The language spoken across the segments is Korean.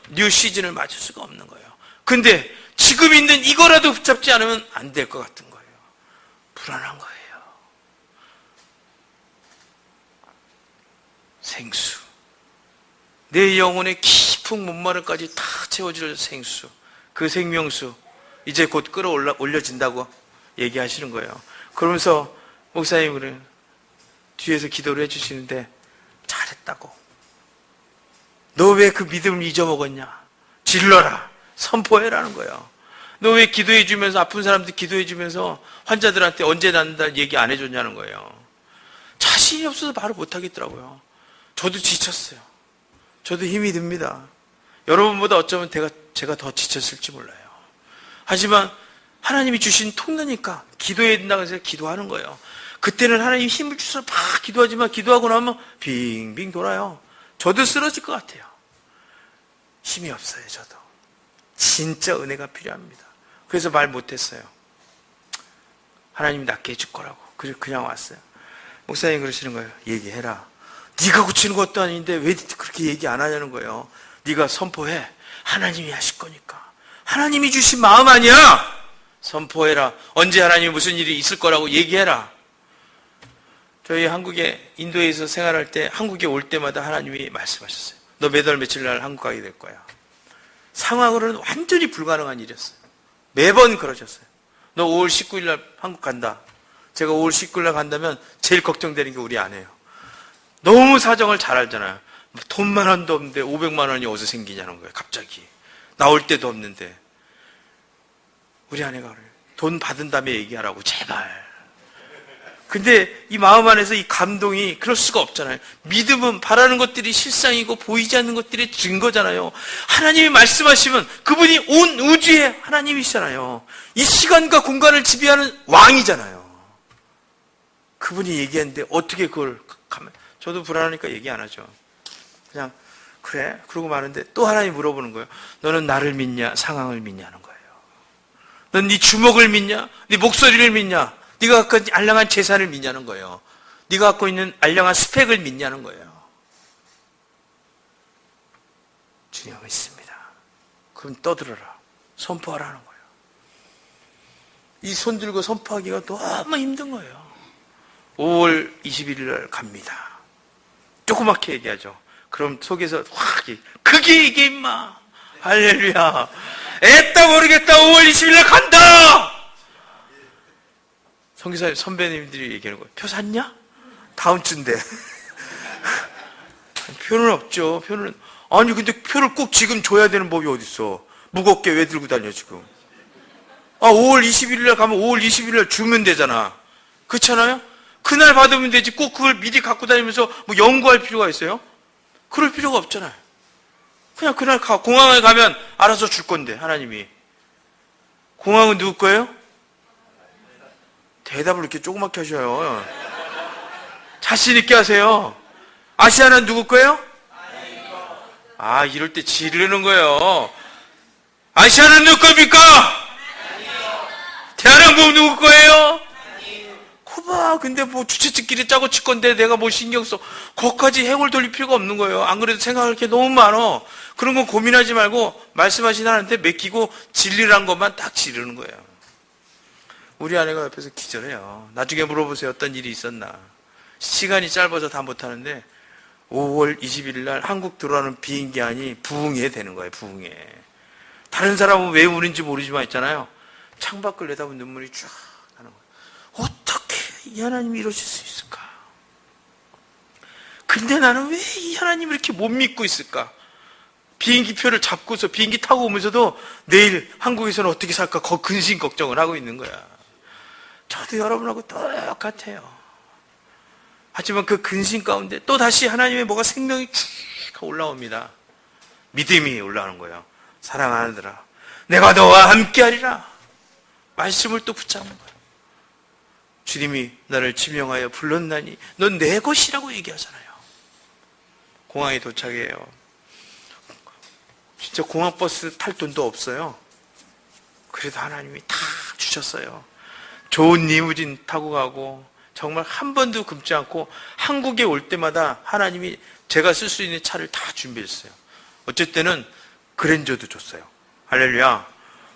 뉴 시즌을 맞을 수가 없는 거예요. 근데 지금 있는 이거라도 붙잡지 않으면 안 될 것 같은 거예요. 불안한 거예요. 생수. 내 영혼의 깊은 목마름까지 다 채워줄 생수. 그 생명수. 이제 곧 끌어올려진다고 얘기하시는 거예요. 그러면서 목사님 그래 뒤에서 기도를 해주시는데 잘했다고. 너 왜 그 믿음을 잊어먹었냐? 질러라. 선포해라는 거예요. 너 왜 기도해주면서 아픈 사람들 기도해주면서 환자들한테 언제 낫는다 얘기 안 해줬냐는 거예요. 자신이 없어서 말을 못하겠더라고요. 저도 지쳤어요. 저도 힘이 듭니다. 여러분보다 어쩌면 제가 더 지쳤을지 몰라요. 하지만 하나님이 주신 통로니까 기도해야 된다고 해서 기도하는 거예요. 그때는 하나님이 힘을 주셔서 막 기도하지만 기도하고 나면 빙빙 돌아요. 저도 쓰러질 것 같아요. 힘이 없어요. 저도 진짜 은혜가 필요합니다. 그래서 말 못했어요. 하나님이 낫게 해줄 거라고. 그래서 그냥 왔어요. 목사님 그러시는 거예요. 얘기해라. 네가 고치는 것도 아닌데 왜 그렇게 얘기 안 하냐는 거예요. 네가 선포해. 하나님이 하실 거니까. 하나님이 주신 마음 아니야. 선포해라. 언제 하나님이 무슨 일이 있을 거라고 얘기해라. 저희 한국에 인도에서 생활할 때 한국에 올 때마다 하나님이 말씀하셨어요. 너 몇 월 며칠 날 한국 가게 될 거야. 상황으로는 완전히 불가능한 일이었어요. 매번 그러셨어요. 너 5월 19일 날 한국 간다. 제가 5월 19일 날 간다면 제일 걱정되는 게 우리 아내예요. 너무 사정을 잘 알잖아요. 돈만 원도 없는데 500만 원이 어디서 생기냐는 거예요. 갑자기. 나올 때도 없는데. 우리 아내가 그래요. 돈 받은 다음에 얘기하라고 제발. 근데 이 마음 안에서 이 감동이 그럴 수가 없잖아요. 믿음은 바라는 것들이 실상이고 보이지 않는 것들이 증거잖아요. 하나님이 말씀하시면 그분이 온 우주의 하나님이시잖아요. 이 시간과 공간을 지배하는 왕이잖아요. 그분이 얘기했는데 어떻게 그걸 가면 저도 불안하니까 얘기 안 하죠. 그냥 그래 그러고 마는데 또 하나님 물어보는 거예요. 너는 나를 믿냐 상황을 믿냐는 거예요. 넌 네 주먹을 믿냐 네 목소리를 믿냐 네가 갖고 있는 알량한 재산을 믿냐는 거예요. 네가 갖고 있는 알량한 스펙을 믿냐는 거예요. 주님은 믿습니다. 그럼 떠들어라. 선포하라는 거예요. 이 손 들고 선포하기가 너무 힘든 거예요. 5월 21일 날 갑니다. 조그맣게 얘기하죠. 그럼 속에서 확 그게 이게 임마 할렐루야 애따 모르겠다 5월 20일 날 간다. 선교사 선배님들이 얘기하는 거예요. 표 샀냐? 다음 주인데. 표는 없죠. 표는 아니 근데 표를 꼭 지금 줘야 되는 법이 어딨어. 무겁게 왜 들고 다녀 지금. 5월 21일 날 가면 5월 21일 날 주면 되잖아. 그렇잖아요? 그날 받으면 되지 꼭 그걸 미리 갖고 다니면서 뭐 연구할 필요가 있어요? 그럴 필요가 없잖아요. 그냥 그날 공항에 가면 알아서 줄 건데 하나님이. 공항은 누구 거예요? 대답을 이렇게 조그맣게 하셔요. 자신 있게 하세요. 아시아는 누구 거예요? 이럴 때 지르는 거예요. 아시아는 누구 겁니까? 대한항공 누구 거예요? 코봐. 근데 뭐 주최측끼리 짜고 칠 건데 내가 뭐 신경 써. 거기까지 행을 돌릴 필요가 없는 거예요. 안 그래도 생각할 게 너무 많어. 그런 건 고민하지 말고 말씀하신 하나님한테 맡기고 진리란 것만 딱 지르는 거예요. 우리 아내가 옆에서 기절해요. 나중에 물어보세요. 어떤 일이 있었나. 시간이 짧아서 다 못하는데 5월 21일 날 한국 들어가는 비행기 안이 부흥해 되는 거예요. 부흥해. 다른 사람은 왜 우는지 모르지만 있잖아요. 창밖을 내다보면 눈물이 쫙 나는 거예요. 어떻게 이 하나님이 이러실 수 있을까? 근데 나는 왜 이 하나님을 이렇게 못 믿고 있을까? 비행기 표를 잡고서 비행기 타고 오면서도 내일 한국에서는 어떻게 살까? 근심 걱정을 하고 있는 거야. 저도 여러분하고 똑같아요. 하지만 그 근심 가운데 또 다시 하나님의 뭐가 생명이 쭉 올라옵니다. 믿음이 올라오는 거예요. 사랑하느라 내가 너와 함께하리라. 말씀을 또 붙잡는 거예요. 주님이 나를 지명하여 불렀나니 넌 내 것이라고 얘기하잖아요. 공항에 도착해요. 진짜 공항버스 탈 돈도 없어요. 그래도 하나님이 다 주셨어요. 좋은 리무진 타고 가고 정말 한 번도 굶지 않고 한국에 올 때마다 하나님이 제가 쓸 수 있는 차를 다 준비했어요. 어쩔 때는 그랜저도 줬어요. 할렐루야.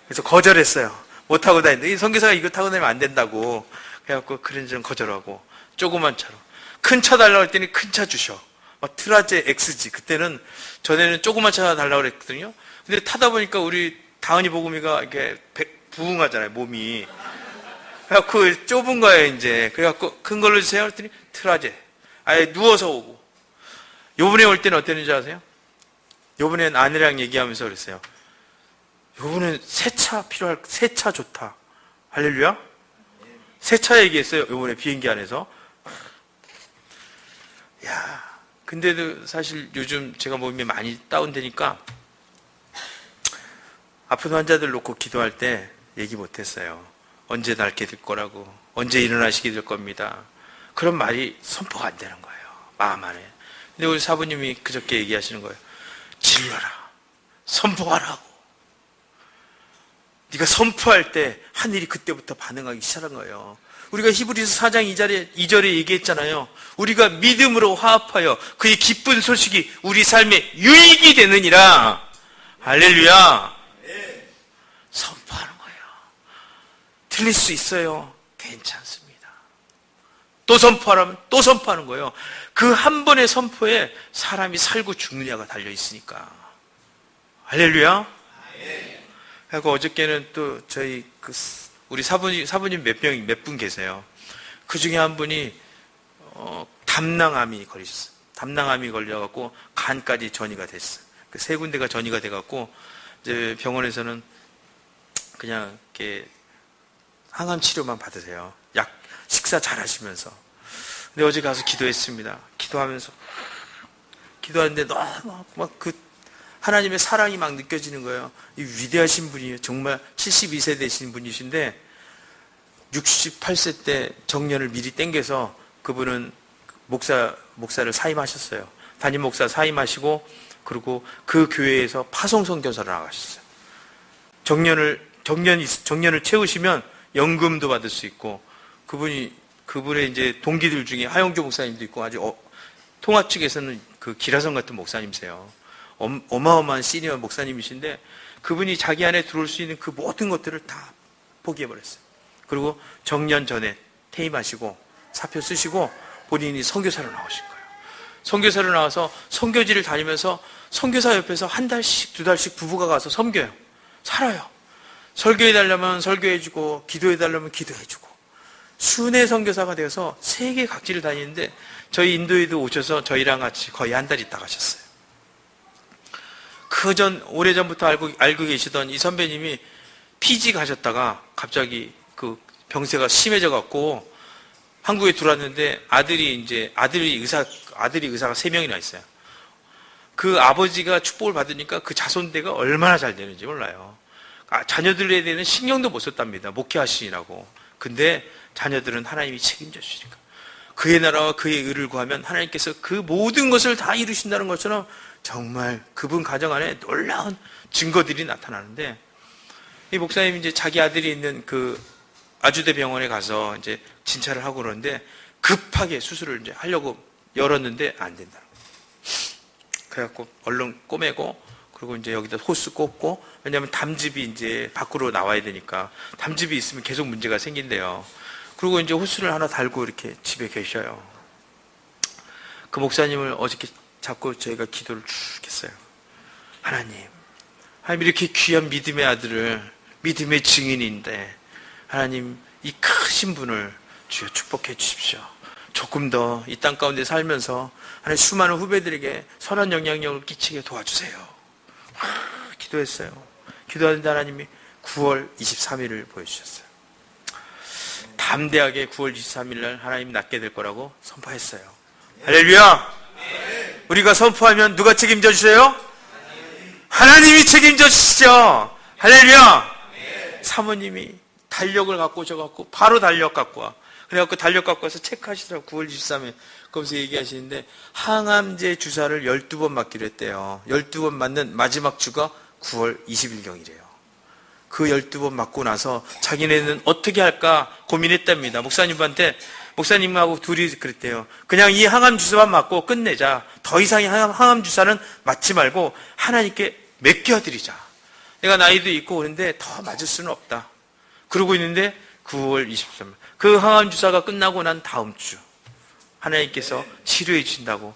그래서 거절했어요. 못 타고 다니는데, 이 선교사가 이거 타고 다니면 안 된다고. 그래갖고 그랜저는 거절하고, 조그만 차로. 큰 차 달라고 했더니 큰 차 주셔. 막 트라제 XG. 그때는, 전에는 조그만 차 달라고 그랬거든요. 근데 타다 보니까 우리 다은이 보금이가 이렇게 부응하잖아요, 몸이. 그래갖고 좁은 거예요, 이제. 그래갖고 큰 걸로 주세요. 그랬더니 트라제. 아예 누워서 오고. 요번에 올 때는 어땠는지 아세요? 요번엔 아내랑 얘기하면서 그랬어요. 요번엔 새 차 좋다. 할렐루야? 새 차 얘기했어요, 요번에 비행기 안에서. 야, 근데도 사실 요즘 제가 몸이 많이 다운되니까 아픈 환자들 놓고 기도할 때 얘기 못했어요. 언제 낫게 될 거라고, 언제 일어나시게 될 겁니다. 그런 말이 선포가 안 되는 거예요, 마음 안에. 근데 우리 사부님이 그저께 얘기하시는 거예요. 질러라, 선포하라고. 네가 선포할 때 하늘이 그때부터 반응하기 시작한 거예요. 우리가 히브리서 4장 2절에 얘기했잖아요. 우리가 믿음으로 화합하여 그의 기쁜 소식이 우리 삶에 유익이 되느니라. 할렐루야. 선포하는 거예요. 틀릴 수 있어요. 괜찮습니다. 또 선포하라면 또 선포하는 거예요. 그 한 번의 선포에 사람이 살고 죽느냐가 달려 있으니까. 할렐루야. 그리고 어저께는 또 저희 우리 사부님 몇 분 계세요. 그 중에 한 분이 담낭암이 걸리셨어요. 담낭암이 걸려갖고 간까지 전이가 됐어요. 그 세 군데가 전이가 돼갖고 이제 병원에서는 그냥 이렇게 항암 치료만 받으세요. 식사 잘 하시면서. 근데 어제 가서 기도했습니다. 기도하는데 너무 막 하나님의 사랑이 막 느껴지는 거예요. 이 위대하신 분이에요. 정말 72세 되신 분이신데 68세 때 정년을 미리 땡겨서 그분은 목사를 사임하셨어요. 담임 목사 사임하시고 그리고 그 교회에서 파송 선교사를 나가셨어요. 정년을 채우시면 연금도 받을 수 있고 그분의 이제 동기들 중에 하영조 목사님도 있고 아주 통합 측에서는 그 기라성 같은 목사님이세요. 어마어마한 시니어 목사님이신데 그분이 자기 안에 들어올 수 있는 그 모든 것들을 다 포기해버렸어요. 그리고 정년 전에 퇴임하시고 사표 쓰시고 본인이 선교사로 나오신 거예요. 선교사로 나와서 선교지를 다니면서 선교사 옆에서 한 달씩 두 달씩 부부가 가서 섬겨요. 살아요. 설교해달라면 설교해주고 기도해달라면 기도해주고 순회 선교사가 되어서 세계 각지를 다니는데 저희 인도에도 오셔서 저희랑 같이 거의 한 달 있다 가셨어요. 오래전부터 알고 계시던 이 선배님이 피지 가셨다가 갑자기 그 병세가 심해져 갖고 한국에 들어왔는데 아들이 의사가 3명이나 있어요. 그 아버지가 축복을 받으니까 그 자손대가 얼마나 잘 되는지 몰라요. 자녀들에 대한 신경도 못 썼답니다. 목회하시라고. 근데 자녀들은 하나님이 책임져 주시니까. 그의 나라와 그의 의를 구하면 하나님께서 그 모든 것을 다 이루신다는 것처럼 정말 그분 가정 안에 놀라운 증거들이 나타나는데 이 목사님이 이제 자기 아들이 있는 그 아주대 병원에 가서 이제 진찰을 하고 그러는데 급하게 수술을 이제 하려고 열었는데 안 된다는 거예요. 그래갖고 얼른 꼬매고 그리고 이제 여기다 호스 꽂고 왜냐하면 담즙이 이제 밖으로 나와야 되니까 담즙이 있으면 계속 문제가 생긴대요. 그리고 이제 호스를 하나 달고 이렇게 집에 계셔요. 그 목사님을 어저께 자꾸 저희가 기도를 쭉 했어요. 하나님 이렇게 귀한 믿음의 아들을 믿음의 증인인데 하나님 이 크신 분을 주여 축복해 주십시오. 조금 더 이 땅 가운데 살면서 하나님 수많은 후배들에게 선한 영향력을 끼치게 도와주세요. 기도했어요. 기도하는데 하나님이 9월 23일을 보여주셨어요. 담대하게 9월 23일 날 하나님 낫게 될 거라고 선포했어요. 할렐루야. 우리가 선포하면 누가 책임져 주세요? 하나님이 책임져 주시죠. 할렐루야. 사모님이 달력을 갖고 오셔갖고 바로 달력 갖고 와. 그래갖고 달력 갖고 와서 체크하시더라고. 9월 23일 거기서 얘기하시는데 항암제 주사를 12번 맞기로 했대요. 12번 맞는 마지막 주가 9월 20일경이래요. 그 12번 맞고 나서 자기네는 어떻게 할까 고민했답니다. 목사님하고 둘이 그랬대요. 그냥 이 항암 주사만 맞고 끝내자. 더 이상의 항암 주사는 맞지 말고 하나님께 맡겨드리자. 내가 나이도 있고 그런데 더 맞을 수는 없다. 그러고 있는데 9월 23일 그 항암 주사가 끝나고 난 다음 주 하나님께서 치료해 주신다고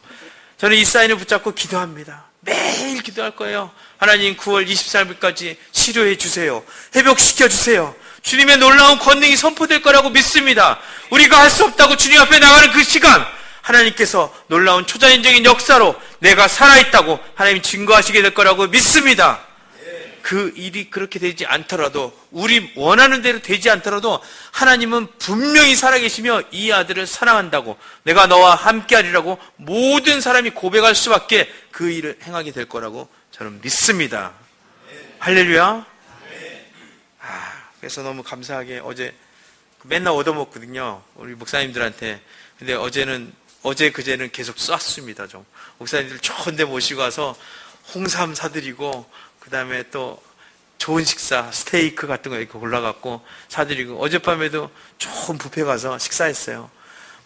저는 이 사인을 붙잡고 기도합니다. 매일 기도할 거예요. 하나님 9월 23일까지 치료해 주세요. 회복시켜 주세요. 주님의 놀라운 권능이 선포될 거라고 믿습니다. 우리가 할 수 없다고 주님 앞에 나가는 그 시간 하나님께서 놀라운 초자연적인 역사로 내가 살아있다고 하나님 증거하시게 될 거라고 믿습니다. 그 일이 그렇게 되지 않더라도 우리 원하는 대로 되지 않더라도 하나님은 분명히 살아계시며 이 아들을 사랑한다고 내가 너와 함께하리라고 모든 사람이 고백할 수밖에 그 일을 행하게 될 거라고 저는 믿습니다. 할렐루야. 그래서 너무 감사하게 어제 맨날 얻어먹거든요. 우리 목사님들한테. 근데 어제 그제는 계속 쐈습니다. 좀 목사님들 좋은 데 모시고 와서 홍삼 사드리고 그 다음에 또 좋은 식사, 스테이크 같은 거 이렇게 골라갖고 사드리고 어젯밤에도 좋은 뷔페 가서 식사했어요.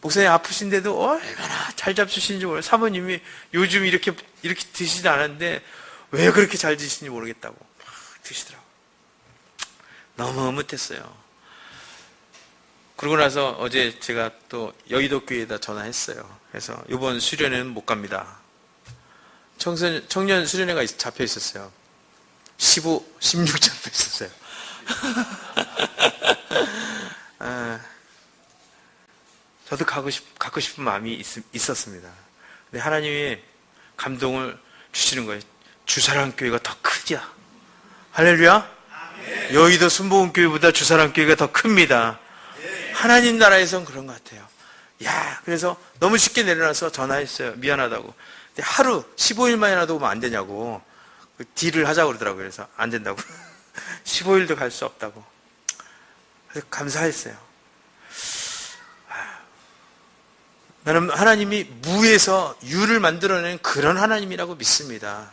목사님 아프신데도 얼마나 잘 잡수시는지 모르겠어요. 사모님이 요즘 이렇게 드시지 않았는데 왜 그렇게 잘 드시는지 모르겠다고 막 드시더라고요. 너무 흐뭇했어요. 그러고 나서 어제 제가 또 여의도 교회에다 전화했어요. 그래서 이번 수련회는 못 갑니다. 청년 수련회가 잡혀 있었어요. 16 잡혀 있었어요. 저도 가고 싶은 마음이 있었습니다. 근데 하나님이 감동을 주시는 거예요. 주사랑교회가 더 크냐? 할렐루야? 아멘. 여의도 순복음교회보다 주사랑교회가 더 큽니다. 아멘. 하나님 나라에선 그런 것 같아요. 그래서 너무 쉽게 내려놔서 전화했어요. 미안하다고. 근데 하루 15일만이라도 오면 안 되냐고 딜을 하자고 그러더라고요. 그래서 안 된다고 15일도 갈 수 없다고. 그래서 감사했어요. 나는 하나님이 무에서 유를 만들어낸 그런 하나님이라고 믿습니다.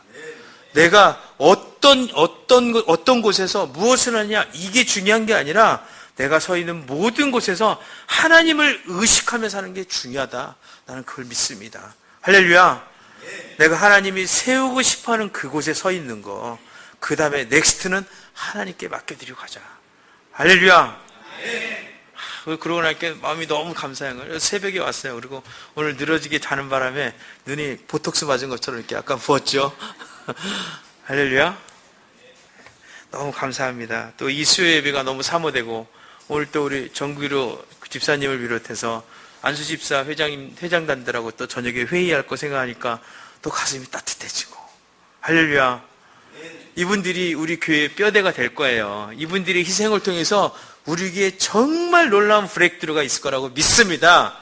내가 어떤 곳에서 무엇을 하냐 이게 중요한 게 아니라 내가 서 있는 모든 곳에서 하나님을 의식하며 사는 게 중요하다. 나는 그걸 믿습니다. 할렐루야. 내가 하나님이 세우고 싶어하는 그곳에 서 있는 거, 그 다음에 넥스트는 하나님께 맡겨드리고 가자. 할렐루야. 그러고 나니까 마음이 너무 감사한 거예요. 새벽에 왔어요. 그리고 오늘 늘어지게 자는 바람에 눈이 보톡스 맞은 것처럼 이렇게 약간 부었죠. 할렐루야. 너무 감사합니다. 또 이 수요 예배가 너무 사모되고 오늘 또 우리 정규로 집사님을 비롯해서 안수 집사 회장단들하고 또 저녁에 회의할 거 생각하니까 또 가슴이 따뜻해지고. 할렐루야. 이분들이 우리 교회의 뼈대가 될 거예요. 이분들의 희생을 통해서 우리에게 정말 놀라운 브레이크드루가 있을 거라고 믿습니다.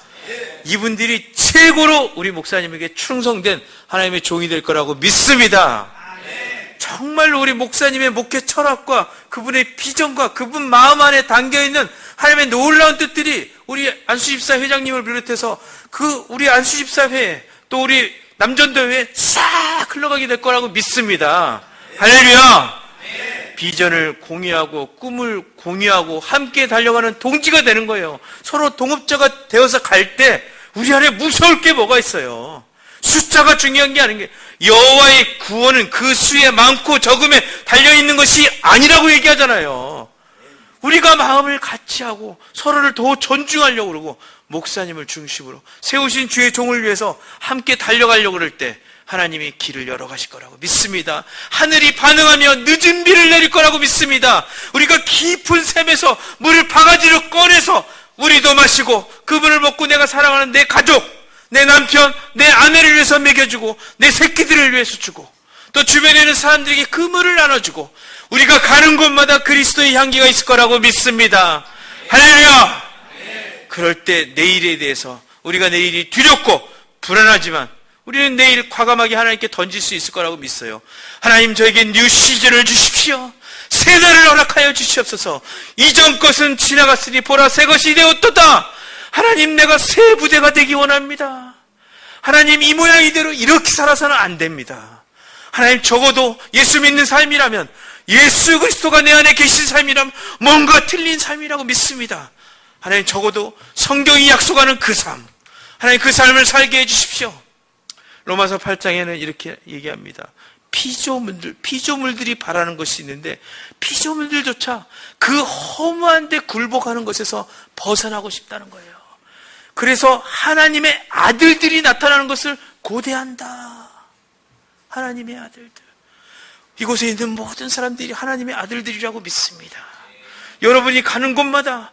이분들이 최고로 우리 목사님에게 충성된 하나님의 종이 될 거라고 믿습니다. 정말로 우리 목사님의 목회 철학과 그분의 비전과 그분 마음 안에 담겨있는 하나님의 놀라운 뜻들이 우리 안수집사 회장님을 비롯해서 우리 안수집사회 또 우리 남전도회에 싹 흘러가게 될 거라고 믿습니다. 할렐루야. 비전을 공유하고 꿈을 공유하고 함께 달려가는 동지가 되는 거예요. 서로 동업자가 되어서 갈 때 우리 안에 무서울 게 뭐가 있어요. 숫자가 중요한 게 아닌 게 여호와의 구원은 그 수에 많고 적음에 달려있는 것이 아니라고 얘기하잖아요. 우리가 마음을 같이 하고 서로를 더 존중하려고 그러고 목사님을 중심으로 세우신 주의 종을 위해서 함께 달려가려고 그럴 때 하나님이 길을 열어가실 거라고 믿습니다. 하늘이 반응하며 늦은 비를 내릴 거라고 믿습니다. 우리가 깊은 샘에서 물을 바가지로 꺼내서 우리도 마시고 그분을 먹고 내가 사랑하는 내 가족, 내 남편, 내 아내를 위해서 먹여주고 내 새끼들을 위해서 주고 또 주변에 있는 사람들에게 그 물을 나눠주고 우리가 가는 곳마다 그리스도의 향기가 있을 거라고 믿습니다. 할렐루야. 그럴 때 내일에 대해서 우리가 내일이 두렵고 불안하지만 우리는 내일 과감하게 하나님께 던질 수 있을 거라고 믿어요. 하나님 저에게 뉴 시즌을 주십시오. 새 날을 허락하여 주시옵소서. 이전 것은 지나갔으니 보라 새 것이 되었도다. 하나님 내가 새 부대가 되기 원합니다. 하나님 이 모양 이대로 이렇게 살아서는 안 됩니다. 하나님 적어도 예수 믿는 삶이라면 예수 그리스도가 내 안에 계신 삶이라면 뭔가 틀린 삶이라고 믿습니다. 하나님 적어도 성경이 약속하는 그 삶, 하나님 그 삶을 살게 해주십시오. 로마서 8장에는 이렇게 얘기합니다. 피조물들이 바라는 것이 있는데 피조물들조차 그 허무한 데 굴복하는 것에서 벗어나고 싶다는 거예요. 그래서 하나님의 아들들이 나타나는 것을 고대한다. 하나님의 아들들. 이곳에 있는 모든 사람들이 하나님의 아들들이라고 믿습니다. 여러분이 가는 곳마다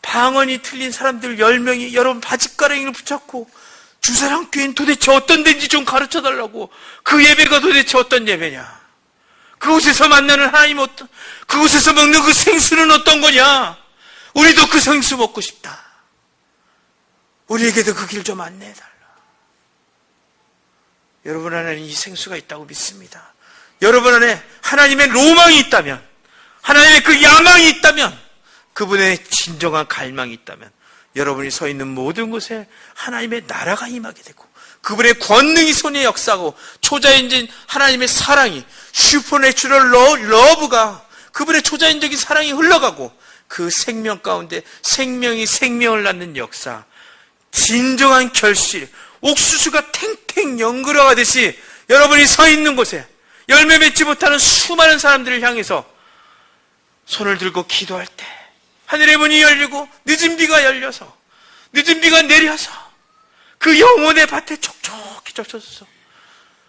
방언이 틀린 사람들 10명이 여러분 바짓가랑이를 붙잡고 주사랑교회는 도대체 어떤 데인지 좀 가르쳐달라고, 그 예배가 도대체 어떤 예배냐, 그곳에서 만나는 하나님 그곳에서 먹는 그 생수는 어떤 거냐, 우리도 그 생수 먹고 싶다, 우리에게도 그 길 좀 안내해달라. 여러분 안에는 이 생수가 있다고 믿습니다. 여러분 안에 하나님의 로망이 있다면, 하나님의 그 야망이 있다면, 그분의 진정한 갈망이 있다면 여러분이 서 있는 모든 곳에 하나님의 나라가 임하게 되고, 그분의 권능이 손에 역사하고, 초자연적인 하나님의 사랑이, 슈퍼내추럴 러브가, 그분의 초자연적인 사랑이 흘러가고, 그 생명 가운데 생명이 생명을 낳는 역사, 진정한 결실, 옥수수가 탱탱 연그러가듯이 여러분이 서 있는 곳에 열매 맺지 못하는 수많은 사람들을 향해서 손을 들고 기도할 때 하늘의 문이 열리고 늦은 비가 열려서, 늦은 비가 내려서 그 영혼의 밭에 촉촉히 젖혀서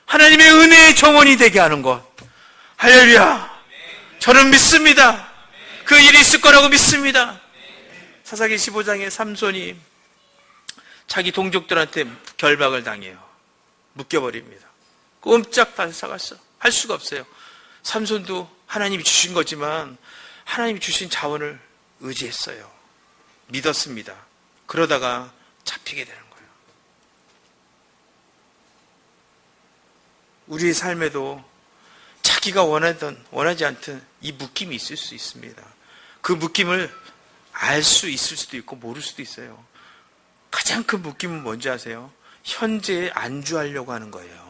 하나님의 은혜의 정원이 되게 하는 것, 할렐루야. 저는 믿습니다. 그 일이 있을 거라고 믿습니다. 사사기 15장에 삼손이 자기 동족들한테 결박을 당해요. 묶여버립니다. 꼼짝 달싹했어. 할 수가 없어요. 삼손도 하나님이 주신 거지만 하나님이 주신 자원을 의지했어요. 믿었습니다. 그러다가 잡히게 되는 거예요. 우리의 삶에도 자기가 원하지 않던 이 묶임이 있을 수 있습니다. 그 묶임을 알 수 있을 수도 있고 모를 수도 있어요. 가장 큰 묶임은 뭔지 아세요? 현재에 안주하려고 하는 거예요.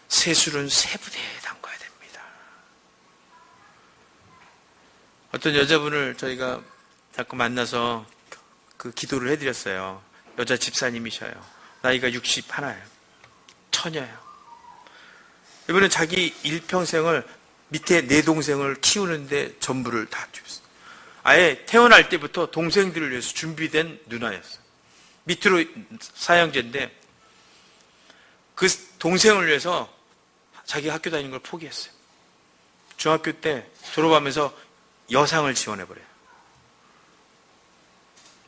세술은 세부대에 담가야 됩니다. 어떤 여자분을 저희가 자꾸 만나서 그 기도를 해드렸어요. 여자 집사님이셔요. 나이가 61예요. 처녀예요. 이분은 자기 일평생을 밑에 네 동생을 키우는데 전부를 다 주었어요. 아예 태어날 때부터 동생들을 위해서 준비된 누나였어요. 밑으로 사형제인데 그 동생을 위해서 자기 학교 다니는 걸 포기했어요. 중학교 때 졸업하면서 여상을 지원해버려요.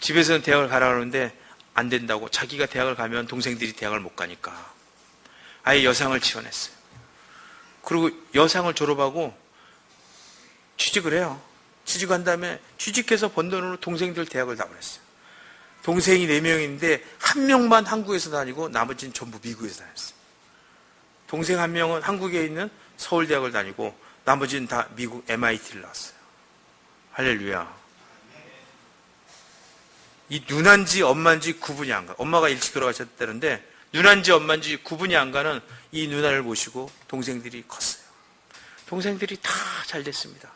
집에서는 대학을 가라 그러는데 안 된다고, 자기가 대학을 가면 동생들이 대학을 못 가니까 아예 여상을 지원했어요. 그리고 여상을 졸업하고 취직을 해요. 취직한 다음에 취직해서 번 돈으로 동생들 대학을 다 보냈어요. 동생이 4명인데 1명만 한국에서 다니고 나머지는 전부 미국에서 다녔어요. 동생 1명은 한국에 있는 서울대학을 다니고 나머지는 다 미국 MIT를 나왔어요. 할렐루야. 이 누난지 엄마인지 구분이 안 가. 엄마가 일찍 돌아가셨다는데 누난지 엄마인지 구분이 안 가는 이 누나를 모시고 동생들이 컸어요. 동생들이 다 잘 됐습니다.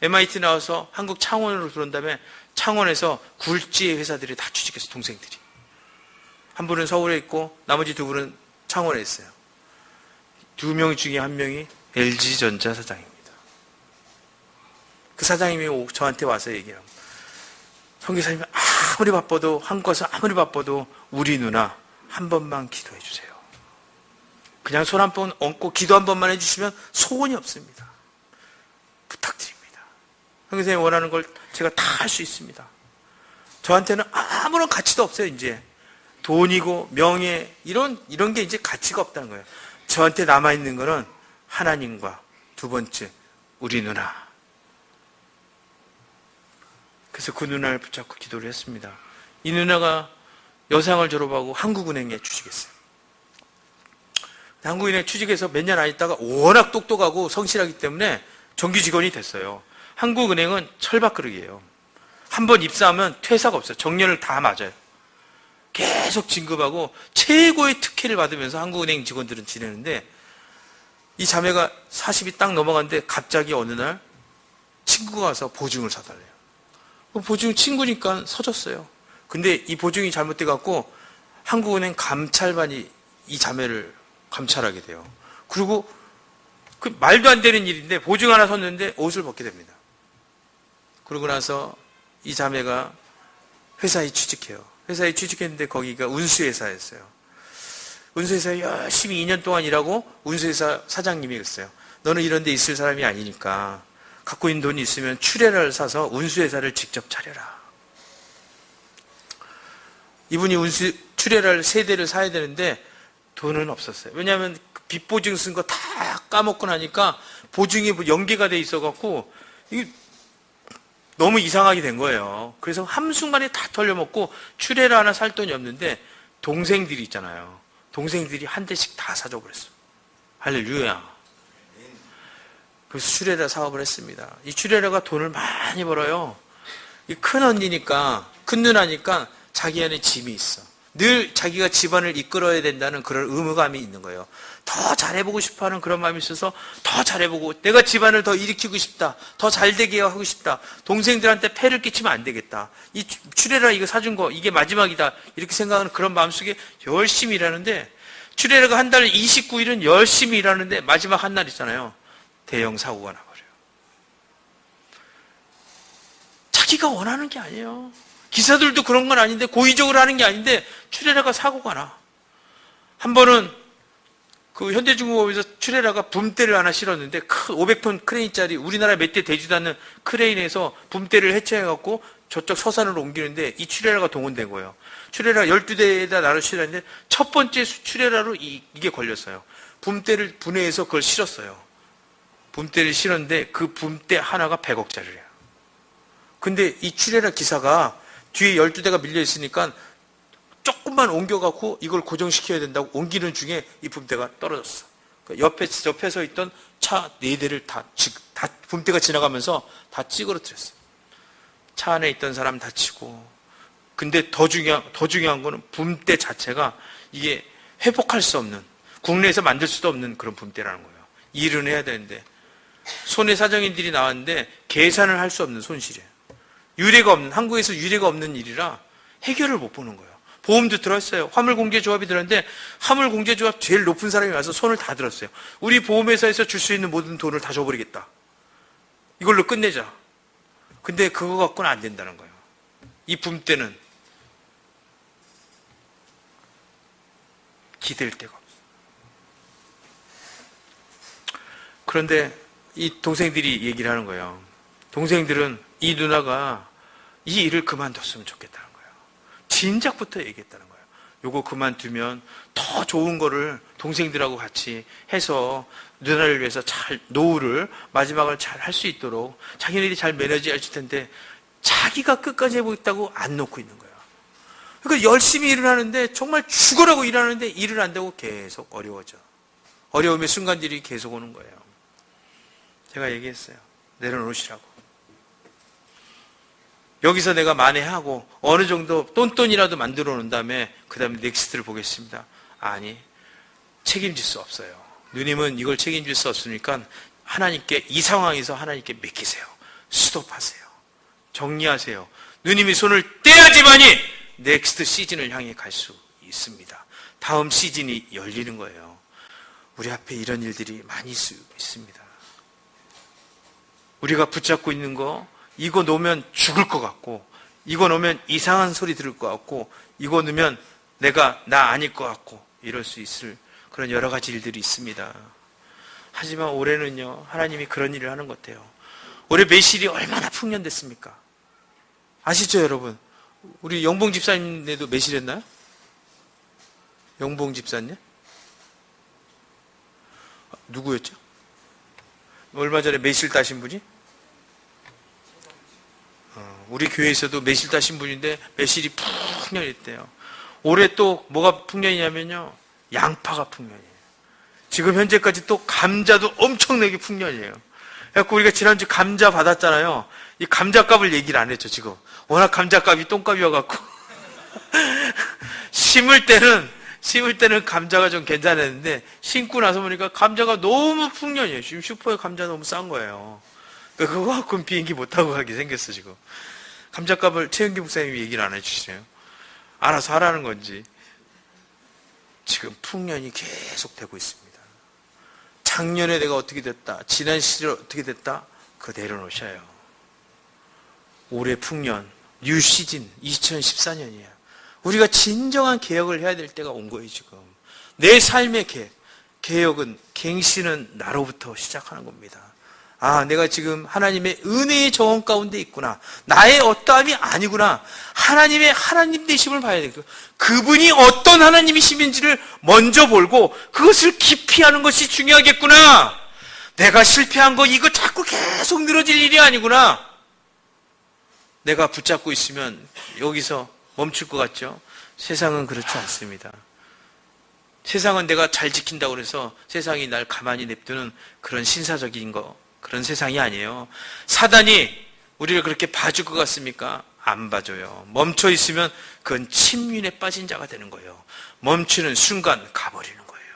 MIT 나와서 한국 창원으로 들어온 다음에 창원에서 굴지의 회사들이 다 취직했어요. 동생들이. 한 분은 서울에 있고 나머지 2분은 창원에 있어요. 2명 중에 1명이 LG전자 사장입니다. 그 사장님이 저한테 와서 얘기해요. 선교사님, 아무리 바빠도, 한국에서 아무리 바빠도 우리 누나 한 번만 기도해 주세요. 그냥 손 한 번 얹고 기도 한 번만 해주시면 소원이 없습니다. 부탁드립니다. 선교사님이 원하는 걸 제가 다 할 수 있습니다. 저한테는 아무런 가치도 없어요. 이제 돈이고 명예 이런 게 이제 가치가 없다는 거예요. 저한테 남아있는 거는 하나님과 두 번째 우리 누나. 그래서 그 누나를 붙잡고 기도를 했습니다. 이 누나가 여상을 졸업하고 한국은행에 취직했어요. 한국은행에 취직해서 몇 년 안 있다가 워낙 똑똑하고 성실하기 때문에 정규 직원이 됐어요. 한국은행은 철밥그릇이에요. 한번 입사하면 퇴사가 없어요. 정년을 다 맞아요. 계속 진급하고 최고의 특혜를 받으면서 한국은행 직원들은 지내는데, 이 자매가 40이 딱 넘어갔는데 갑자기 어느 날 친구가 와서 보증을 사달래요. 보증 친구니까 서줬어요. 근데 이 보증이 잘못돼갖고 한국은행 감찰반이 이 자매를 감찰하게 돼요. 그리고 그 말도 안 되는 일인데 보증 하나 섰는데 옷을 벗게 됩니다. 그러고 나서 이 자매가 회사에 취직해요. 회사에 취직했는데 거기가 운수회사였어요. 운수회사에 열심히 2년 동안 일하고 운수회사 사장님이 그랬어요. 너는 이런 데 있을 사람이 아니니까 갖고 있는 돈이 있으면 출애라를 사서 운수회사를 직접 차려라. 이분이 출애라를 3대를 사야 되는데 돈은 없었어요. 왜냐하면 빚보증 쓴 거 다 까먹고 나니까 보증이 연계가 돼 있어갖고 이게 너무 이상하게 된 거예요. 그래서 한순간에 다 털려먹고 출애라 하나 살 돈이 없는데 동생들이 있잖아요. 동생들이 한 대씩 다 사줘 버렸어. 할렐루야. 그래서 출애라 사업을 했습니다. 이 출애라가 돈을 많이 벌어요. 이 큰 언니니까, 큰 누나니까 자기 안에 짐이 있어. 늘 자기가 집안을 이끌어야 된다는 그런 의무감이 있는 거예요. 더 잘해보고 싶어하는 그런 마음이 있어서 더 잘해보고, 내가 집안을 더 일으키고 싶다, 더 잘되게 하고 싶다, 동생들한테 폐를 끼치면 안 되겠다, 이 출애라 이거 사준 거 이게 마지막이다, 이렇게 생각하는 그런 마음속에 열심히 일하는데, 출애라가 한 달 29일은 열심히 일하는데 마지막 한 날 있잖아요, 대형 사고가 나버려요. 자기가 원하는 게 아니에요. 기사들도 그런 건 아닌데, 고의적으로 하는 게 아닌데 출애라가 사고가 나. 한 번은 그 현대중공업에서 출애라가 붐대를 하나 실었는데, 500톤 크레인짜리, 우리나라 몇 대 되지도 않는 크레인에서 붐대를 해체해갖고 저쪽 서산으로 옮기는데 이 출애라가 동원된 거예요. 출애라 12대에다 나눠 실었는데 첫 번째 출애라로 이게 걸렸어요. 붐대를 분해해서 그걸 실었어요. 붐대를 실었는데 그 붐대 하나가 100억짜리래요. 근데 이 출애라 기사가 뒤에 12대가 밀려 있으니까 조금만 옮겨갖고 이걸 고정시켜야 된다고 옮기는 중에 이 붐대가 떨어졌어. 옆에 서 있던 차 4대를 다 붐대가 지나가면서 다 찌그러뜨렸어. 차 안에 있던 사람 다치고. 근데 더 중요한 거는 붐대 자체가 이게 회복할 수 없는, 국내에서 만들 수도 없는 그런 붐대라는 거예요. 일은 해야 되는데 손해사정인들이 나왔는데 계산을 할 수 없는 손실이에요. 유례가 없는, 한국에서 유례가 없는 일이라 해결을 못 보는 거예요. 보험도 들었어요. 화물공제조합이 들었는데 화물공제조합 제일 높은 사람이 와서 손을 다 들었어요. 우리 보험회사에서 줄 수 있는 모든 돈을 다 줘버리겠다, 이걸로 끝내자. 근데 그거 갖고는 안 된다는 거예요. 이 붐대는 기댈 데가 없어요. 그런데 이 동생들이 얘기를 하는 거예요. 동생들은 이 누나가 이 일을 그만뒀으면 좋겠다는 거예요. 진작부터 얘기했다는 거예요. 요거 그만두면 더 좋은 거를 동생들하고 같이 해서 누나를 위해서 잘, 노후를, 마지막을 잘 할 수 있도록 자기네들이 잘 매너지 할 텐데 자기가 끝까지 해보겠다고 안 놓고 있는 거예요. 그러니까 열심히 일을 하는데, 정말 죽으라고 일하는데 일을 안 되고 계속 어려워져. 어려움의 순간들이 계속 오는 거예요. 제가 얘기했어요. 내려놓으시라고. 여기서 내가 만회하고 어느 정도 똔똔이라도 만들어 놓은 다음에 그 다음에 넥스트를 보겠습니다. 아니, 책임질 수 없어요. 누님은 이걸 책임질 수 없으니까 하나님께, 이 상황에서 하나님께 맡기세요. 스톱하세요. 정리하세요. 누님이 손을 떼야지만이 넥스트 시즌을 향해 갈 수 있습니다. 다음 시즌이 열리는 거예요. 우리 앞에 이런 일들이 많이 있습니다. 우리가 붙잡고 있는 거, 이거 놓으면 죽을 것 같고, 이거 놓으면 이상한 소리 들을 것 같고, 이거 놓으면 내가 나 아닐 것 같고, 이럴 수 있을 그런 여러 가지 일들이 있습니다. 하지만 올해는요, 하나님이 그런 일을 하는 것 같아요. 올해 매실이 얼마나 풍년됐습니까? 아시죠, 여러분? 우리 영봉 집사님네도 매실했나요? 영봉 집사님? 누구였죠? 얼마 전에 매실 따신 분이? 우리 교회에서도 매실 따신 분인데 매실이 풍년했대요. 올해 또 뭐가 풍년이냐면요, 양파가 풍년이에요. 지금 현재까지 또 감자도 엄청나게 풍년이에요. 그래서 우리가 지난주 감자 받았잖아요. 이 감자값을 얘기를 안 했죠, 지금. 워낙 감자값이 똥값이어갖고. 심을 때는 감자가 좀 괜찮았는데, 심고 나서 보니까 감자가 너무 풍년이에요. 지금 슈퍼에 감자 너무 싼 거예요. 그거 갖고는 비행기 못 타고 가게 생겼어, 지금. 감자값을 최은기 목사님이 얘기를 안 해주시네요. 알아서 하라는 건지. 지금 풍년이 계속 되고 있습니다. 작년에 내가 어떻게 됐다, 지난 시절에 어떻게 됐다, 그거 내려놓으셔요. 올해 풍년, 뉴 시즌 2014년이에요. 우리가 진정한 개혁을 해야 될 때가 온 거예요. 지금 내 삶의 개혁은, 갱신은 나로부터 시작하는 겁니다. 아, 내가 지금 하나님의 은혜의 정원 가운데 있구나, 나의 어떠함이 아니구나, 하나님 되심을 봐야 되고, 그분이 어떤 하나님이시는지를 먼저 보고 그것을 깊이 하는 것이 중요하겠구나. 내가 실패한 거 이거 자꾸 계속 늘어질 일이 아니구나. 내가 붙잡고 있으면 여기서 멈출 것 같죠? 세상은 그렇지 않습니다. 세상은 내가 잘 지킨다고 해서 세상이 날 가만히 냅두는 그런 신사적인 그런 세상이 아니에요. 사단이 우리를 그렇게 봐줄 것 같습니까? 안 봐줘요. 멈춰 있으면 그건 침륜에 빠진 자가 되는 거예요. 멈추는 순간 가버리는 거예요.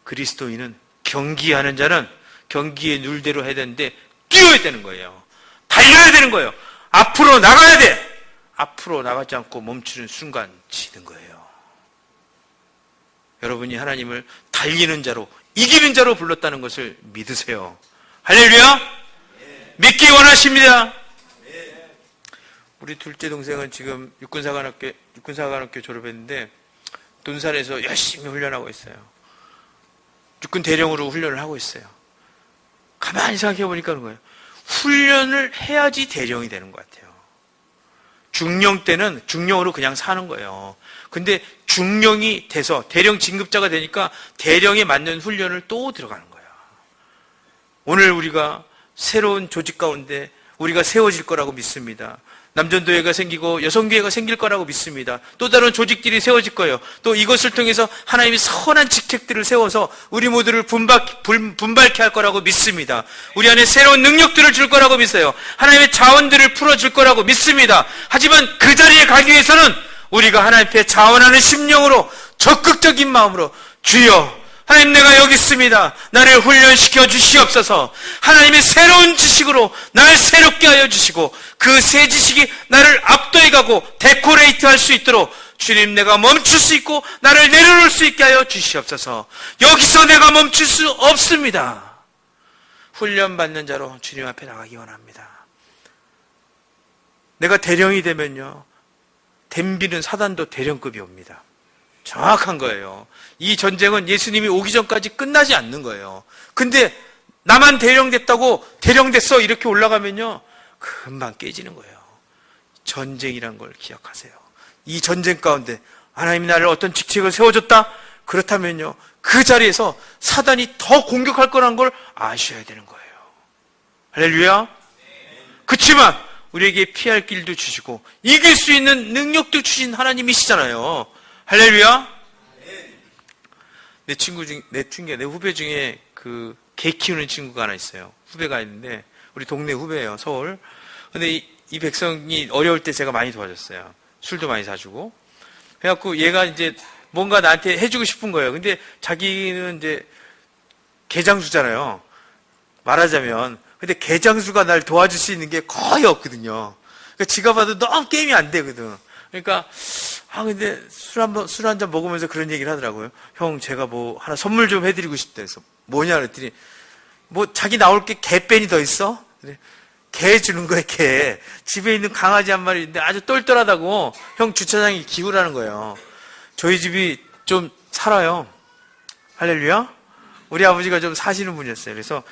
그리스도인은 경기하는 자는 경기의 룰대로 해야 되는데 뛰어야 되는 거예요. 달려야 되는 거예요. 앞으로 나가야 돼. 앞으로 나가지 않고 멈추는 순간 지는 거예요. 여러분이 하나님을 달리는 자로, 이기는 자로 불렀다는 것을 믿으세요. 할렐루야! 믿기 원하십니다. 우리 둘째 동생은 지금 육군사관학교 졸업했는데 논산에서 열심히 훈련하고 있어요. 육군 대령으로 훈련을 하고 있어요. 가만히 생각해 보니까 그런 거예요. 훈련을 해야지 대령이 되는 것 같아요. 중령 때는 중령으로 그냥 사는 거예요. 근데 중령이 돼서 대령 진급자가 되니까 대령에 맞는 훈련을 또 들어가는 거예요. 오늘 우리가 새로운 조직 가운데 우리가 세워질 거라고 믿습니다. 남전도회가 생기고 여성교회가 생길 거라고 믿습니다. 또 다른 조직들이 세워질 거예요. 또 이것을 통해서 하나님이 선한 직책들을 세워서 우리 모두를 분발케 할 거라고 믿습니다. 우리 안에 새로운 능력들을 줄 거라고 믿어요. 하나님의 자원들을 풀어줄 거라고 믿습니다. 하지만 그 자리에 가기 위해서는 우리가 하나님 앞에 자원하는 심령으로, 적극적인 마음으로, 주여 하나님, 내가 여기 있습니다. 나를 훈련시켜 주시옵소서. 하나님의 새로운 지식으로 나를 새롭게 하여 주시고 그 새 지식이 나를 압도해 가고 데코레이트 할 수 있도록 주님, 내가 멈출 수 있고 나를 내려놓을 수 있게 하여 주시옵소서. 여기서 내가 멈출 수 없습니다. 훈련받는 자로 주님 앞에 나가기 원합니다. 내가 대령이 되면요, 댐비는 사단도 대령급이 옵니다. 정확한 거예요. 이 전쟁은 예수님이 오기 전까지 끝나지 않는 거예요. 근데 나만 대령됐다고 대령됐어 이렇게 올라가면요, 금방 깨지는 거예요. 전쟁이란 걸 기억하세요. 이 전쟁 가운데 하나님이 나를 어떤 직책을 세워줬다? 그렇다면요, 그 자리에서 사단이 더 공격할 거라는 걸 아셔야 되는 거예요. 할렐루야. 그렇지만 우리에게 피할 길도 주시고 이길 수 있는 능력도 주신 하나님이시잖아요. 할렐루야. 내 후배 중에 개 키우는 친구가 하나 있어요. 후배가 있는데 우리 동네 후배예요. 서울. 근데 이 백성이 어려울 때 제가 많이 도와줬어요. 술도 많이 사주고. 그래갖고 얘가 이제 뭔가 나한테 해주고 싶은 거예요. 근데 자기는 이제 개장수잖아요. 말하자면. 근데 개장수가 날 도와줄 수 있는 게 거의 없거든요. 그러니까 지가 봐도 너무 게임이 안 되거든. 그러니까 근데 술 한 잔 먹으면서 그런 얘기를 하더라고요. 형, 제가 뭐 하나 선물 좀 해드리고 싶다 해서 뭐냐 그랬더니 뭐 자기 나올 게 개뺀이 더 있어? 개 주는 거예요. 개. 집에 있는 강아지 한 마리인데 아주 똘똘하다고 형 주차장에 기우라는 거예요. 저희 집이 좀 살아요. 할렐루야. 우리 아버지가 좀 사시는 분이었어요. 그래서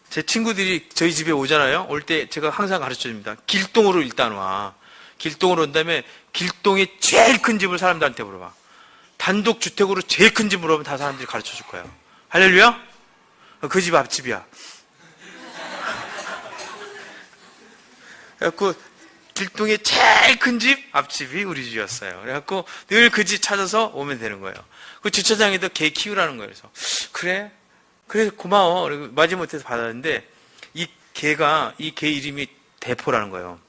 제 친구들이 저희 집에 오잖아요. 올 때 제가 항상 가르쳐줍니다. 길동으로 일단 와. 길동으로 온 다음에 길동이 제일 큰 집을 사람들한테 물어봐. 단독주택으로 제일 큰 집 물어보면 다 사람들이 가르쳐 줄 거예요. 할렐루야? 그 집 앞집이야. 그래갖고 길동의 제일 큰 집 앞집이 우리 집이었어요. 그래갖고 늘 그 집 찾아서 오면 되는 거예요. 그 주차장에도 개 키우라는 거예요. 그래서 그래 고마워. 그리고 마지못해서 받았는데 이 개 이름이 대포라는 거예요.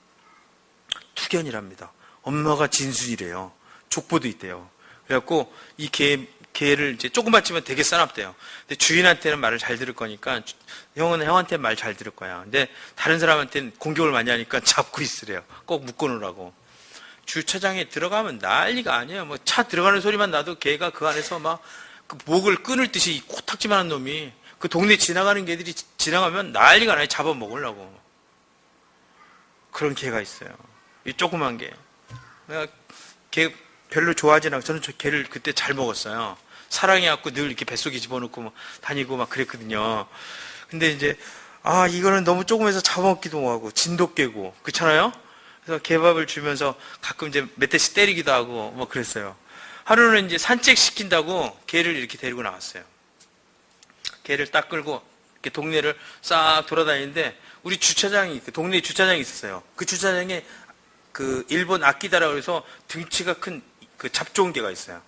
투견이랍니다. 엄마가 진순이래요. 족보도 있대요. 그래갖고 이 개를 이제 조금만 되게 싸납대요. 근데 주인한테는 말을 잘 들을 거니까 형은 형한테 말 잘 들을 거야. 근데 다른 사람한테는 공격을 많이 하니까 잡고 있으래요. 꼭 묶어놓으라고. 주차장에 들어가면 난리가 아니에요. 뭐 차 들어가는 소리만 나도 개가 그 안에서 막 그 목을 끊을 듯이 코딱지만한 놈이 그 동네 지나가는 개들이 지나가면 난리가 나요. 잡아먹으려고. 그런 개가 있어요. 이 조그만 개. 내가 개 별로 좋아하진 않고 저는 저 개를 그때 잘 먹었어요. 사랑해갖고 늘 이렇게 뱃속에 집어넣고 뭐 다니고 막 그랬거든요. 근데 이제 이거는 너무 조금해서 잡아먹기도 하고 진돗개고 그렇잖아요. 그래서 개밥을 주면서 가끔 이제 몇 대씩 때리기도 하고 뭐 그랬어요. 하루는 이제 산책시킨다고 개를 이렇게 데리고 나왔어요. 개를 딱 끌고 이렇게 동네를 싹 돌아다니는데 우리 주차장이 그 동네 주차장이 있었어요. 그 주차장에 그 일본 아키다라고 해서 등치가 큰 그 잡종 개가 있어요.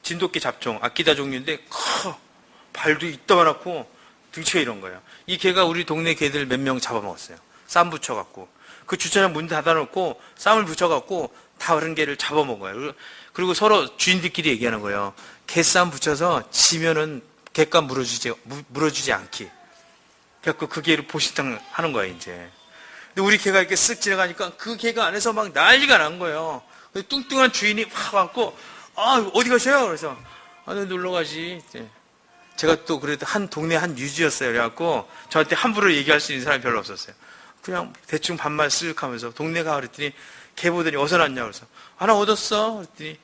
진돗개 잡종 아키다 종류인데 발도 이따만하고 등치가 이런 거예요. 이 개가 우리 동네 개들 몇 명 잡아먹었어요. 쌈 붙여갖고 그 주차장 문 닫아놓고 쌈을 붙여갖고 다른 개를 잡아먹어요. 그리고 서로 주인들끼리 얘기하는 거예요. 개쌈 붙여서 지면은 개값 물어주지 않기. 그래갖고 그 개를 보시당 하는 거예요, 이제. 근데 우리 개가 이렇게 쓱 지나가니까 그 개가 안에서 막 난리가 난 거예요. 뚱뚱한 주인이 확 왔고, 어디 가셔요? 그래서, 네, 놀러 가지. 제가 또 그래도 한 동네 한 유지였어요. 그래갖고 저한테 함부로 얘기할 수 있는 사람이 별로 없었어요. 그냥 대충 반말 쓱 하면서 동네 가 그랬더니 개 보더니 어디서 났냐 그래서 하나 얻었어 그랬더니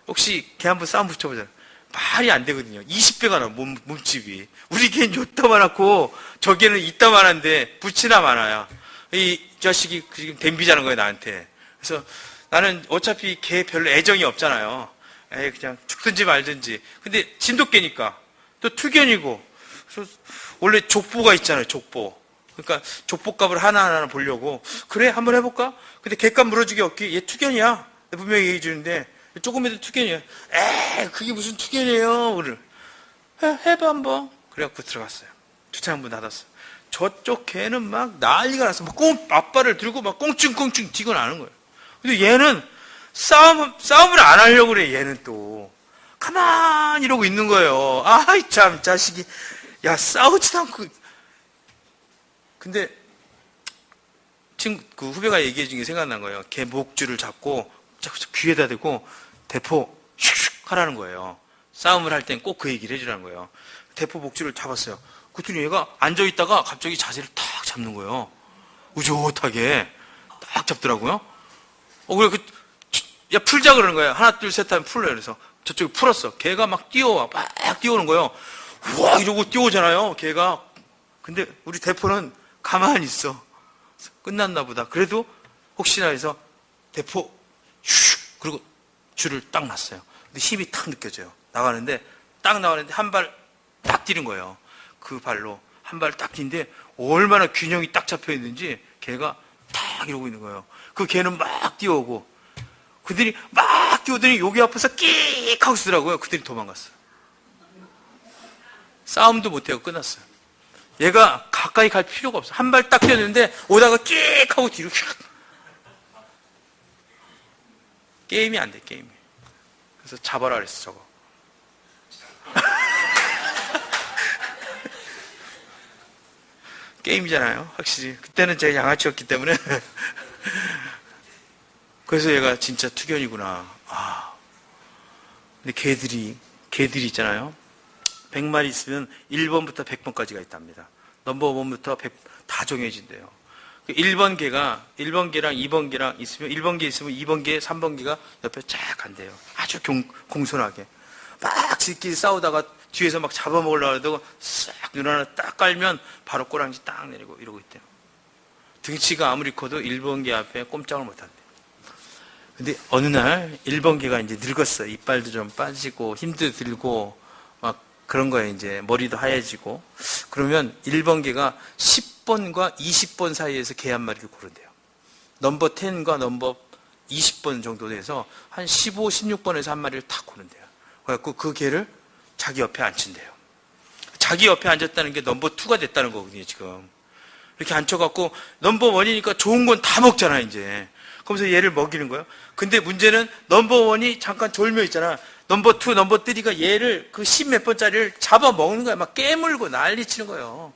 혹시 개 한번 싸움 붙여보자. 말이 안 되거든요. 20배가 나 몸집이. 우리 개는 요따만하고 저 개는 이따만한데 붙이나 마나야. 이 자식이 지금 댐비자는 거예요 나한테. 그래서 나는 어차피 개 별로 애정이 없잖아요. 그냥 죽든지 말든지. 근데 진돗개니까 또 투견이고. 그래서 원래 족보가 있잖아요. 족보. 그러니까 족보값을 하나하나 보려고 그래 한번 해볼까? 근데 개값 물어주기 없기. 얘 투견이야. 분명히 얘기해 주는데 조금이라도 투견이야. 그게 무슨 투견이에요? 그래. 해봐 한번. 그래갖고 들어갔어요. 주차장 문 닫았어요. 저쪽 개는 막 난리가 났어. 막 앞발을 들고 막 꽁충꽁충 뛰고 나는 거예요. 근데 얘는 싸움을 안 하려고 그래. 얘는 또 가만히 이러고 있는 거예요. 아이 참 자식이. 야 싸우지도 않고. 근데 지금 그 후배가 얘기해 준 게 생각난 거예요. 개 목줄을 잡고 귀에다 대고 대포 슉슉 하라는 거예요. 싸움을 할 땐 꼭 그 얘기를 해주라는 거예요. 대포 목줄을 잡았어요. 그랬더니 얘가 앉아있다가 갑자기 자세를 탁 잡는 거예요. 우젓하게 딱 잡더라고요. 그래 야 풀자 그러는 거예요. 하나 둘 셋 하면 풀어요. 그래서 저쪽에 풀었어. 걔가 막 뛰어와. 막 뛰어오는 거예요. 우와 이러고 뛰어오잖아요. 걔가. 근데 우리 대포는 가만히 있어. 끝났나 보다. 그래도 혹시나 해서 대포 슉 그리고 줄을 딱 놨어요. 근데 힘이 탁 느껴져요. 나가는데 딱 나가는데 한 발 딱 뛰는 거예요. 그 발로 한 발 딱 뛰는데 얼마나 균형이 딱 잡혀 있는지 걔가 딱 이러고 있는 거예요. 그 걔는 막 뛰어오고 그들이 막 뛰어오더니 여기 앞에서 끽 하고 쓰더라고요. 그들이 도망갔어요. 싸움도 못해요. 끝났어요. 얘가 가까이 갈 필요가 없어. 한 발 딱 뛰었는데 오다가 끽 하고 뒤로 휙. 게임이 안 돼, 게임이. 그래서 잡아라 그랬어, 저거. 게임이잖아요, 확실히. 그때는 제가 양아치였기 때문에. 그래서 얘가 진짜 투견이구나. 근데 개들이 있잖아요. 100마리 있으면 1번부터 100번까지가 있답니다. 넘버 1부터 100, 다 정해진대요. 1번 개랑 2번 개랑 있으면 1번 개 있으면 2번 개, 3번 개가 옆에 쫙 간대요. 아주 공손하게. 막 지끼리 싸우다가 뒤에서 막 잡아먹으려고 하다가 싹 눈 하나 딱 깔면 바로 꼬랑지 딱 내리고 이러고 있대요. 등치가 아무리 커도 1번 개 앞에 꼼짝을 못 한대요. 근데 어느 날 1번 개가 이제 늙었어요. 이빨도 좀 빠지고 힘도 들고 막 그런 거에 이제 머리도 하얘지고 그러면 1번 개가 10번과 20번 사이에서 개 한 마리를 고른대요. 넘버 10과 넘버 20번 정도 돼서 한 15, 16번에서 한 마리를 탁 고른대요. 그래갖고 그 개를 자기 옆에 앉힌대요. 자기 옆에 앉았다는 게 넘버 2가 됐다는 거거든요, 지금. 이렇게 앉혀갖고 넘버 1이니까 좋은 건 다 먹잖아, 이제. 그러면서 얘를 먹이는 거예요. 근데 문제는 넘버 1이 잠깐 졸며 있잖아. 넘버 2, 넘버 3가 얘를 그 10몇 번짜리를 잡아먹는 거야. 막 깨물고 난리 치는 거예요.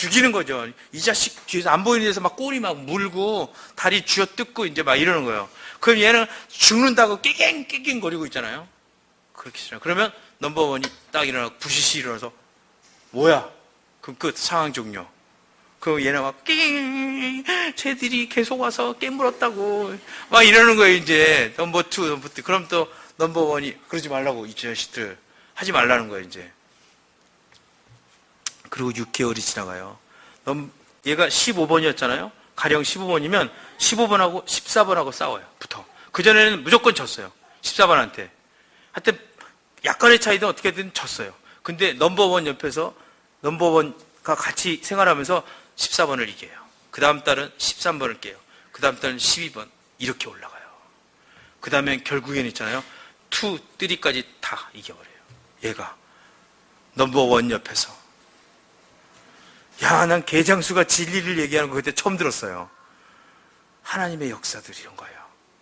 죽이는 거죠. 이 자식 뒤에서 안 보이는 데서 막 꼬리 막 물고 다리 쥐어 뜯고 이제 막 이러는 거예요. 그럼 얘는 죽는다고 깨갱 거리고 있잖아요. 그렇게 싫어요. 그러면 넘버원이 딱 일어나고 부시시 일어나서 뭐야? 그럼 끝. 상황 종료. 그럼 얘는 막 깨갱 쟤들이 계속 와서 깨물었다고 막 이러는 거예요. 이제 넘버 2, 넘버 3. 그럼 또 넘버원이 그러지 말라고 이 자식들 하지 말라는 거예요. 이제. 그리고 6개월이 지나가요. 얘가 15번이었잖아요. 가령 15번이면 15번하고 14번하고 싸워요. 붙어. 그전에는 무조건 졌어요. 14번한테. 하여튼 약간의 차이든 어떻게든 졌어요. 근데 넘버원 옆에서 넘버원과 같이 생활하면서 14번을 이겨요. 그 다음 달은 13번을 깨요. 그 다음 달은 12번. 이렇게 올라가요. 그 다음에 결국에는 있잖아요. 2, 3까지 다 이겨버려요. 얘가. 넘버원 옆에서. 야, 난 개장수가 진리를 얘기하는 거 그때 처음 들었어요. 하나님의 역사들이 이런 거예요.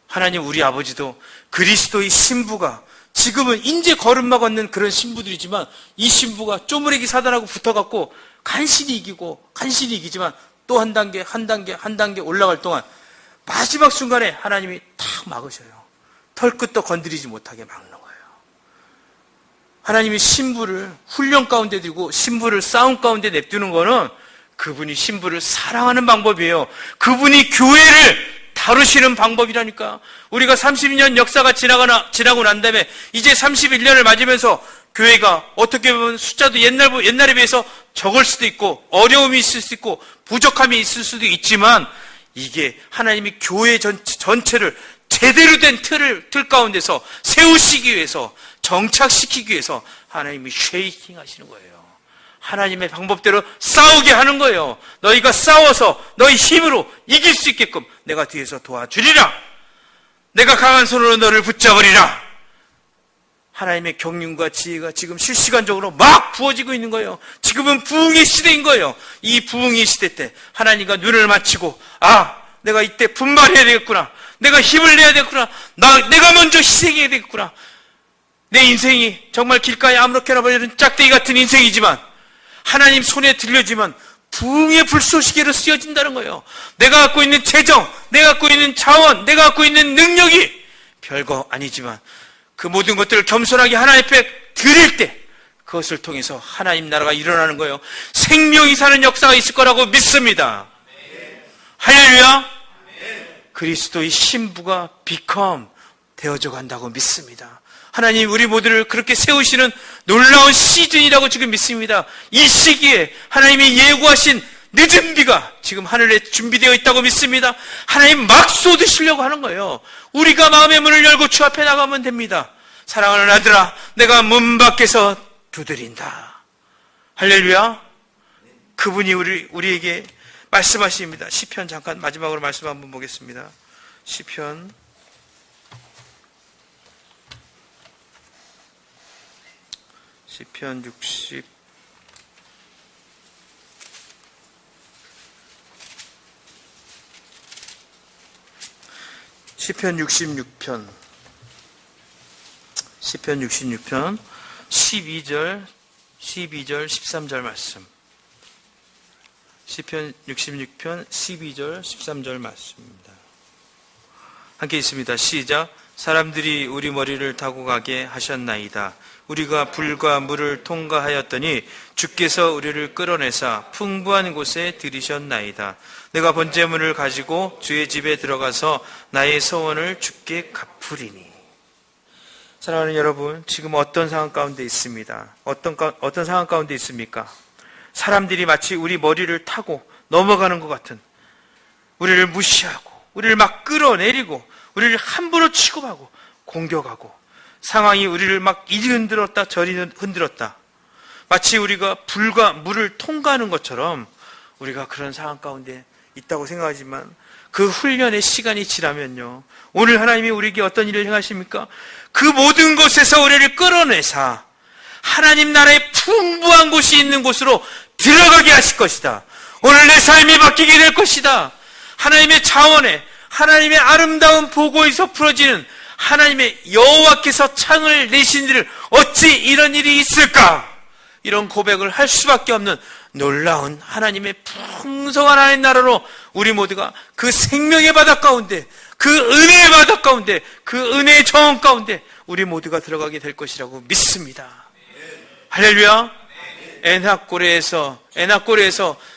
하나님 우리 아버지도 그리스도의 신부가 지금은 인제 걸음마 걷는 그런 신부들이지만 이 신부가 쪼무레기 사단하고 붙어갖고 간신히 이기지만 또 한 단계 올라갈 동안 마지막 순간에 하나님이 탁 막으셔요. 털끝도 건드리지 못하게 막는 거예요. 하나님이 신부를 훈련 가운데 두고 신부를 싸움 가운데 냅두는 거는 그분이 신부를 사랑하는 방법이에요. 그분이 교회를 다루시는 방법이라니까. 우리가 30년 역사가 지나고 난 다음에 이제 31년을 맞으면서 교회가 어떻게 보면 숫자도 옛날에 비해서 적을 수도 있고 어려움이 있을 수도 있고 부족함이 있을 수도 있지만 이게 하나님이 교회 전체를 제대로 된 틀 가운데서 세우시기 위해서 정착시키기 위해서 하나님이 쉐이킹 하시는 거예요. 하나님의 방법대로 싸우게 하는 거예요. 너희가 싸워서 너희 힘으로 이길 수 있게끔 내가 뒤에서 도와주리라. 내가 강한 손으로 너를 붙잡으리라. 하나님의 경륜과 지혜가 지금 실시간적으로 막 부어지고 있는 거예요. 지금은 부흥의 시대인 거예요. 이 부흥의 시대 때 하나님과 눈을 맞추고 내가 이때 분발해야 되겠구나. 내가 힘을 내야 되겠구나. 내가 먼저 희생해야 되겠구나. 내 인생이 정말 길가에 아무렇게나 버리는 짝대기 같은 인생이지만 하나님 손에 들려지면 부흥의 불쏘시개로 쓰여진다는 거예요. 내가 갖고 있는 재정, 내가 갖고 있는 자원, 내가 갖고 있는 능력이 별거 아니지만 그 모든 것들을 겸손하게 하나님 앞에 드릴 때 그것을 통해서 하나님 나라가 일어나는 거예요. 생명이 사는 역사가 있을 거라고 믿습니다. 할렐루야. 그리스도의 신부가 되어져 간다고 믿습니다. 하나님 우리 모두를 그렇게 세우시는 놀라운 시즌이라고 지금 믿습니다. 이 시기에 하나님이 예고하신 늦은 비가 지금 하늘에 준비되어 있다고 믿습니다. 하나님 막 쏟으시려고 하는 거예요. 우리가 마음의 문을 열고 주 앞에 나가면 됩니다. 사랑하는 아들아, 내가 문 밖에서 두드린다. 할렐루야. 그분이 우리에게 말씀하십니다. 시편 잠깐 마지막으로 말씀 한번 보겠습니다. 시편 66편 12절 13절 말씀. 시편 66편 12절 13절 말씀입니다. 함께 있습니다. 시작. 사람들이 우리 머리를 타고 가게 하셨나이다. 우리가 불과 물을 통과하였더니 주께서 우리를 끌어내사 풍부한 곳에 들이셨나이다. 내가 번제물을 가지고 주의 집에 들어가서 나의 소원을 주께 갚으리니. 사랑하는 여러분, 지금 어떤 상황 가운데 있습니다. 어떤 상황 가운데 있습니까? 사람들이 마치 우리 머리를 타고 넘어가는 것 같은, 우리를 무시하고 우리를 막 끌어내리고 우리를 함부로 취급하고 공격하고, 상황이 우리를 막 이리 흔들었다 저리 흔들었다, 마치 우리가 불과 물을 통과하는 것처럼 우리가 그런 상황 가운데 있다고 생각하지만 그 훈련의 시간이 지나면요, 오늘 하나님이 우리에게 어떤 일을 행하십니까? 그 모든 곳에서 우리를 끌어내사 하나님 나라의 풍부한 곳이 있는 곳으로 들어가게 하실 것이다. 오늘 내 삶이 바뀌게 될 것이다. 하나님의 자원에, 하나님의 아름다운 보고에서 풀어지는 하나님의 여호와께서 창을 내신 일을 어찌 이런 일이 있을까? 이런 고백을 할 수밖에 없는 놀라운 하나님의 풍성한 하나님의 나라로 우리 모두가 그 생명의 바다 가운데, 그 은혜의 바다 가운데, 그 은혜의 정원 가운데 우리 모두가 들어가게 될 것이라고 믿습니다. 할렐루야. 에나꼬레에서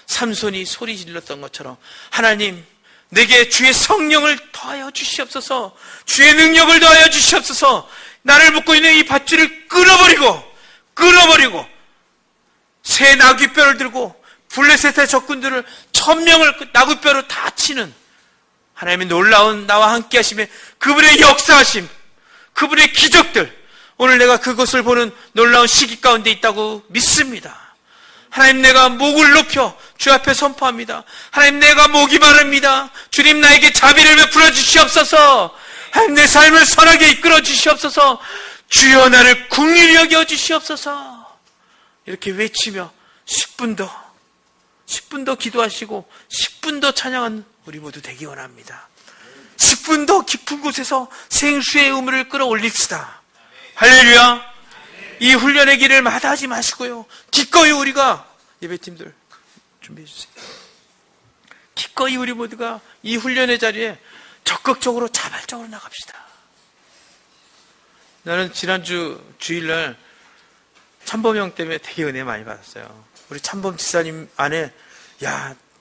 삼손이 소리 질렀던 것처럼 끊어버리고 내게 주의 성령을 더하여 주시옵소서, 주의 능력을 더하여 주시옵소서. 나를 묶고 있는 이 밧줄을 끊어버리고 새 나귀뼈를 들고 블레셋의 적군들을 1000명을 나귀뼈로 다 치는 하나님의 놀라운 나와 함께 하심에 그분의 역사하심, 그분의 기적들, 오늘 내가 그것을 보는 놀라운 시기 가운데 있다고 믿습니다. 하나님, 내가 목을 높여 주 앞에 선포합니다. 하나님, 내가 목이 마릅니다. 주님, 나에게 자비를 베풀어 주시옵소서. 하나님, 내 삶을 선하게 이끌어 주시옵소서. 주여, 나를 긍휼히 여겨 주시옵소서. 이렇게 외치며 10분 더 기도하시고 10분 더 찬양한 우리 모두 되기 원합니다. 10분 더 깊은 곳에서 생수의 우물을 끌어올립시다. 할렐루야. 이 훈련의 길을 마다하지 마시고요, 기꺼이 우리가, 예배팀들 준비해 주세요. 기꺼이 우리 모두가 이 훈련의 자리에 적극적으로 자발적으로 나갑시다. 나는 지난주 주일날 참범형 때문에 되게 은혜 많이 받았어요. 우리 참범 지사님 안에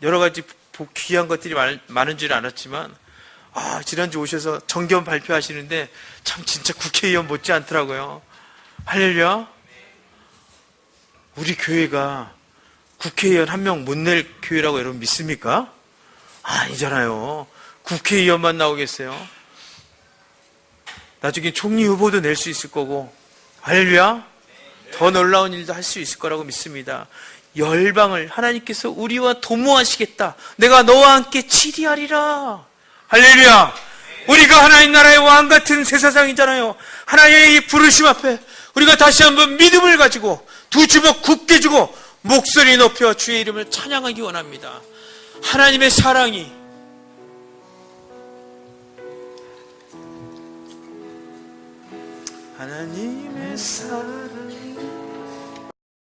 여러 가지 귀한 것들이 많은 줄 알았지만, 지난주 오셔서 정견 발표하시는데 참 진짜 국회의원 못지 않더라고요. 할렐루야. 우리 교회가 국회의원 한 명 못 낼 교회라고 여러분 믿습니까? 아니잖아요. 국회의원만 나오겠어요? 나중에 총리 후보도 낼 수 있을 거고, 할렐루야. 더 놀라운 일도 할 수 있을 거라고 믿습니다. 열방을 하나님께서 우리와 도모하시겠다. 내가 너와 함께 치리하리라. 할렐루야. 우리가 하나님 나라의 왕 같은 제사장이잖아요. 하나님의 이 부르심 앞에 우리가 다시 한번 믿음을 가지고 두 주먹 굳게 쥐고 목소리 높여 주의 이름을 찬양하기 원합니다. 하나님의 사랑이, 하나님의 사랑이